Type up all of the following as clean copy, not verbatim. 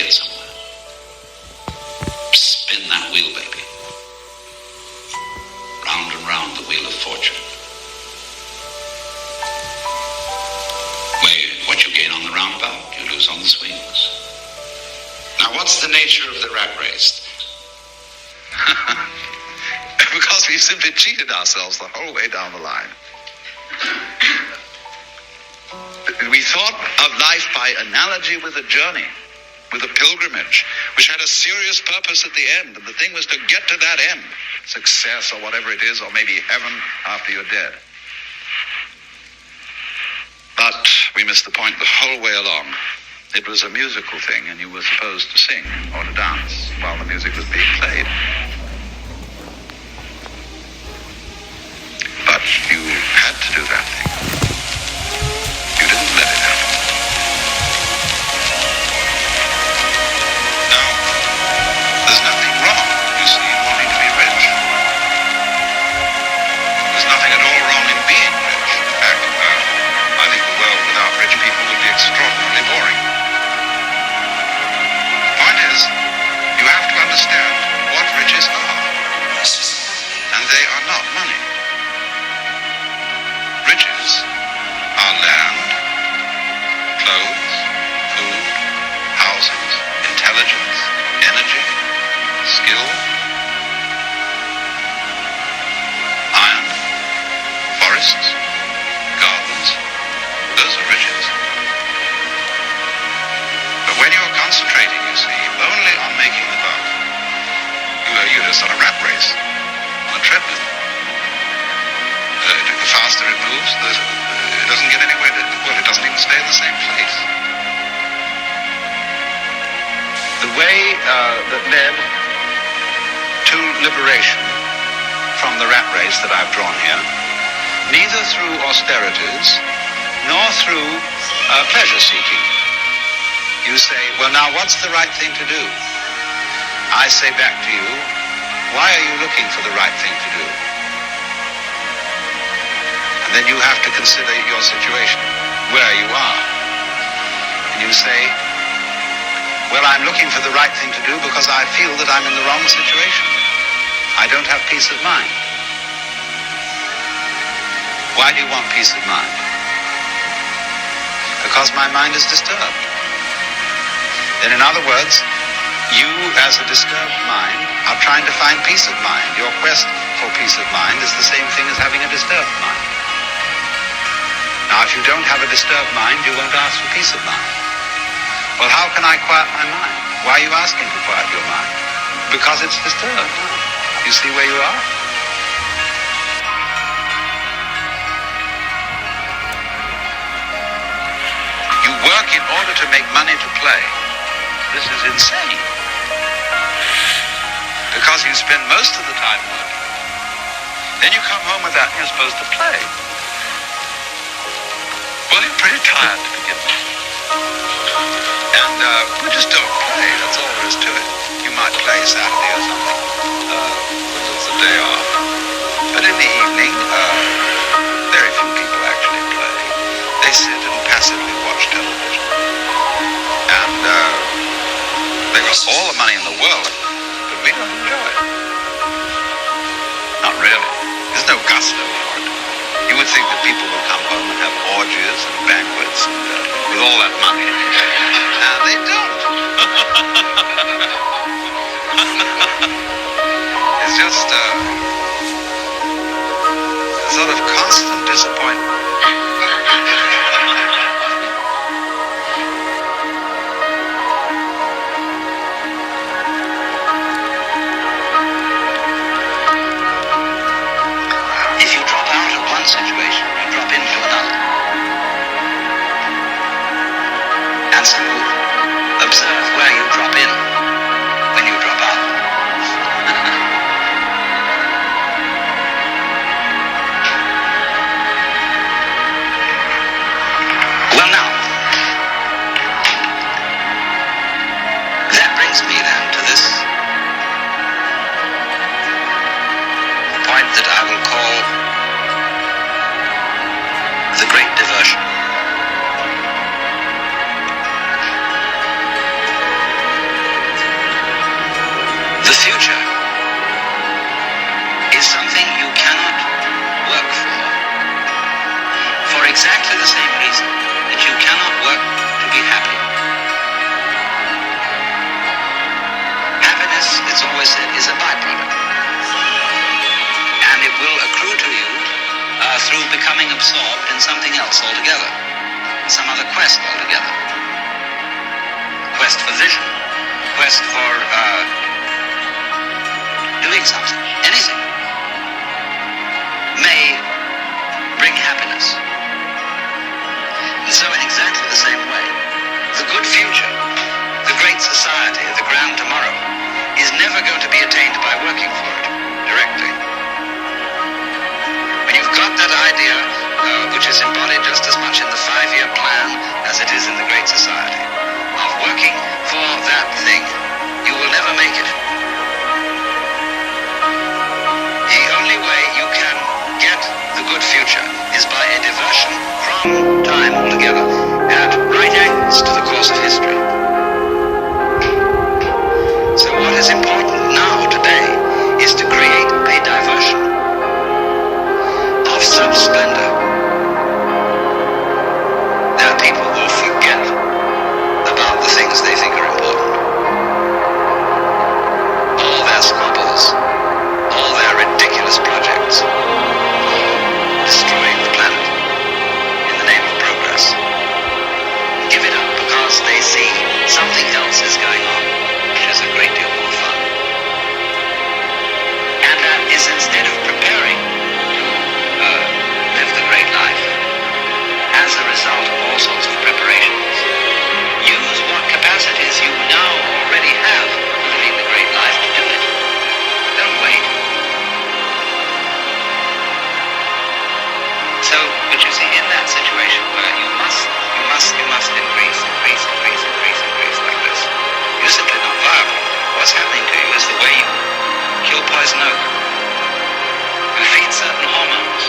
get somewhere. Spin that wheel, baby. Round and round the wheel of fortune. What you gain on the roundabout, you lose on the swings. Now, what's the nature of the rat race? Because we've simply cheated ourselves the whole way down the line. We thought of life by analogy with a journey, with a pilgrimage, which had a serious purpose at the end, and the thing was to get to that end, success or whatever it is, or maybe heaven after you're dead. But we missed the point the whole way along. It was a musical thing, and you were supposed to sing or to dance while the music was being played. But you had to do that thing. You didn't let it happen. Now, there's nothing wrong, you see, in wanting to be rich. There's nothing at all wrong in being rich. In fact, I think the world without rich people would be extraordinarily boring. The point is, you have to understand what riches are. And they are not money. Riches are land, clothes, food, houses, intelligence, energy, skill, iron, forests, gardens. Those are riches. But when you're concentrating, you see, only on making the buck, you're just on a rat race, on a treadmill. The faster it moves, it doesn't get anywhere. It doesn't even stay in the same place. The way that led to liberation from the rat race that I've drawn here, neither through austerities nor through pleasure seeking. You say, well, now what's the right thing to do? I say back to you, why are you looking for the right thing to do? And then you have to consider your situation, where you are. And you say, well, I'm looking for the right thing to do because I feel that I'm in the wrong situation. I don't have peace of mind. Why do you want peace of mind? Because my mind is disturbed. Then in other words, you as a disturbed mind are trying to find peace of mind. Your quest for peace of mind is the same thing as having a disturbed mind. Now, if you don't have a disturbed mind, you won't ask for peace of mind. Well, how can I quiet my mind? Why are you asking to quiet your mind? Because it's disturbed. You see where you are? You work in order to make money to play. This is insane. Because you spend most of the time working. Then you come home with that and you're supposed to play. Well, you're pretty tired to begin with. And we just don't play. That's all there is to it. You might play Saturday or something, which is the day off. But in the evening, very few people actually play. They sit and passively watch television. And they've got all the money in the world, but we don't enjoy it. Not really. There's no gusto for it. You would think that people would come home and have orgies and banquets and, with all that money. And they don't. It's just a sort of constant disappointment. Situation, you drop into another. And so, observe where you drop in when you drop out. Well, now, that brings me then to this point that I will call the great diversion. The future is something you cannot work for exactly the same reason that you cannot work to be happy. Happiness, it's always said, is a byproduct. And it will accrue to you through becoming absorbed in something else altogether, some other quest altogether. Quest for vision, quest for doing something, anything, may bring happiness. And so in exactly the same way, the good future, the great society, the grand tomorrow, is never going to be attained by working for it directly. When you've got that idea, which is embodied just as much in the 5-year plan as it is in the great society, of working for that thing, you will never make it. The only way you can get the good future is by a diversion from time altogether at right angles to the course of history. So what is important now, today, is to create a diversion of such splendor that people will forget about the things they think are important. All their squabbles, all their ridiculous projects, destroying the planet in the name of progress. Give it up because they see something else is going on, which is a great deal more fun. And that is, instead of preparing to live the great life as a result of all sorts of preparations, use what capacities you now already have living the great life to do it. Don't wait. So, but you see, in that situation where you must increase like this, you're simply not viable. What's happening to you is the way you kill poison oak. You feed certain hormones,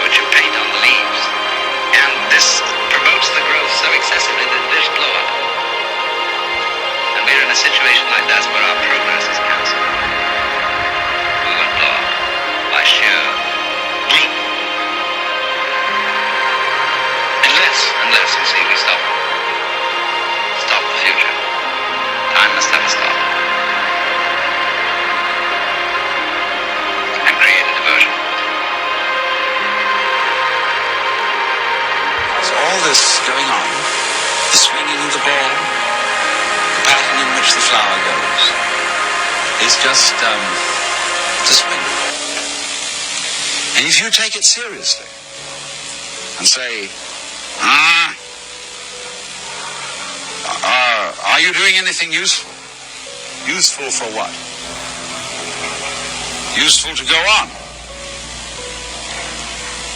which you paint on the leaves, and this promotes the growth so excessively that fish blow up. And we're in a situation like that where our progress is cancelled. We won't blow up by sheer bloop. Unless, you see, we stop the future. Time must have a stop. And create a diversion. So all this going on, the swinging of the ball, the pattern in which the flower goes, is just to swing. And if you take it seriously and say, are you doing anything useful? Useful for what? Useful to go on.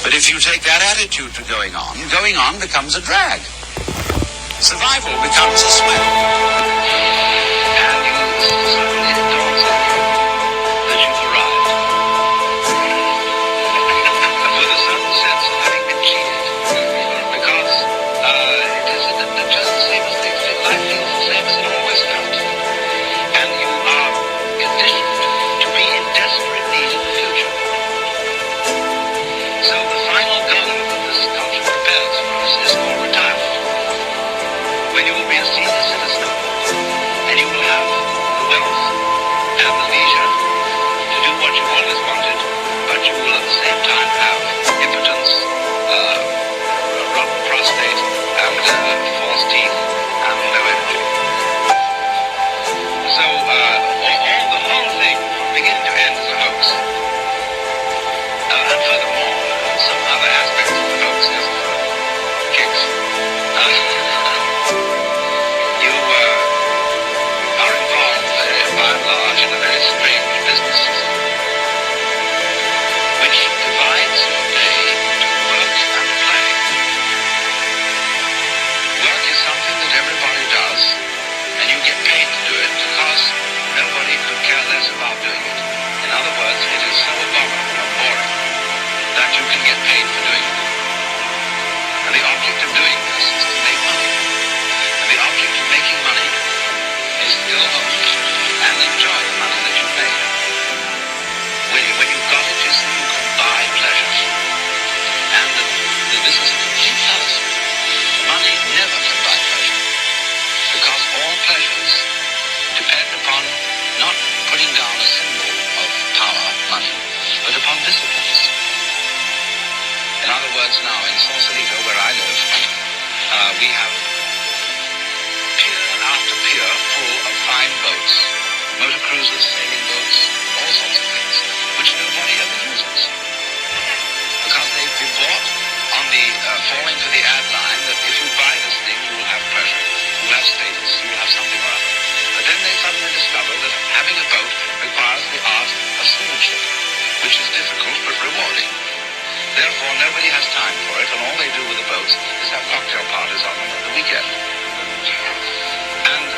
But if you take that attitude to going on becomes a drag. Survival becomes a sweat. And you suddenly it dawns on you that you've arrived. With a certain sense of having been cheated. Because it is just the same as life feels the same as it always felt. And you are conditioned to be in desperate need of the future. So the final goal that this culture prepares for us is for retirement, when you will be a senior citizen. putting down a symbol of power, money, but upon disciplines. In other words, now in Sausalito, where I live, we have pier after pier full of fine boats, motor cruisers, sailing boats, all sorts of things, which nobody ever uses. Because they've been bought on the, falling for the ad line that if you buy this thing, you will have pleasure, you will have status, you will have something or other. But then they suddenly discover that having a boat requires the art of seamanship, which is difficult but rewarding. Therefore, nobody has time for it, and all they do with the boats is have cocktail parties on them at the weekend. And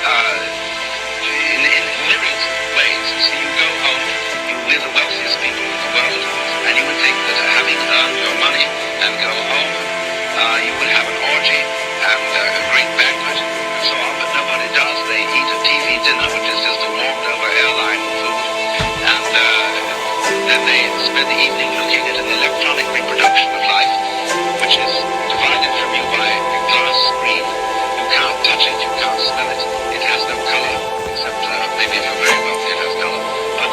in myriads of ways, you see, you go home, we're the wealthiest people in the world, and you would think that having earned your money and go home, you would have an orgy and a great banquet and so on, but nobody does. They eat a TV dinner, which is just a warmed-over airline food, and then they spend the evening looking at an electronic reproduction of life, which is divided from you by a glass screen. You can't touch it, you can't smell it. It has no color, except maybe if you're very wealthy it has color. But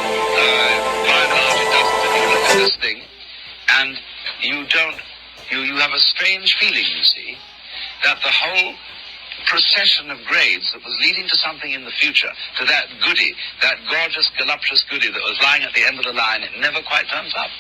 by and large it doesn't. And you look at this thing, and you have a strange feeling, you see, that the whole procession of grades that was leading to something in the future, to that goody, that gorgeous, voluptuous goody that was lying at the end of the line, it never quite turns up.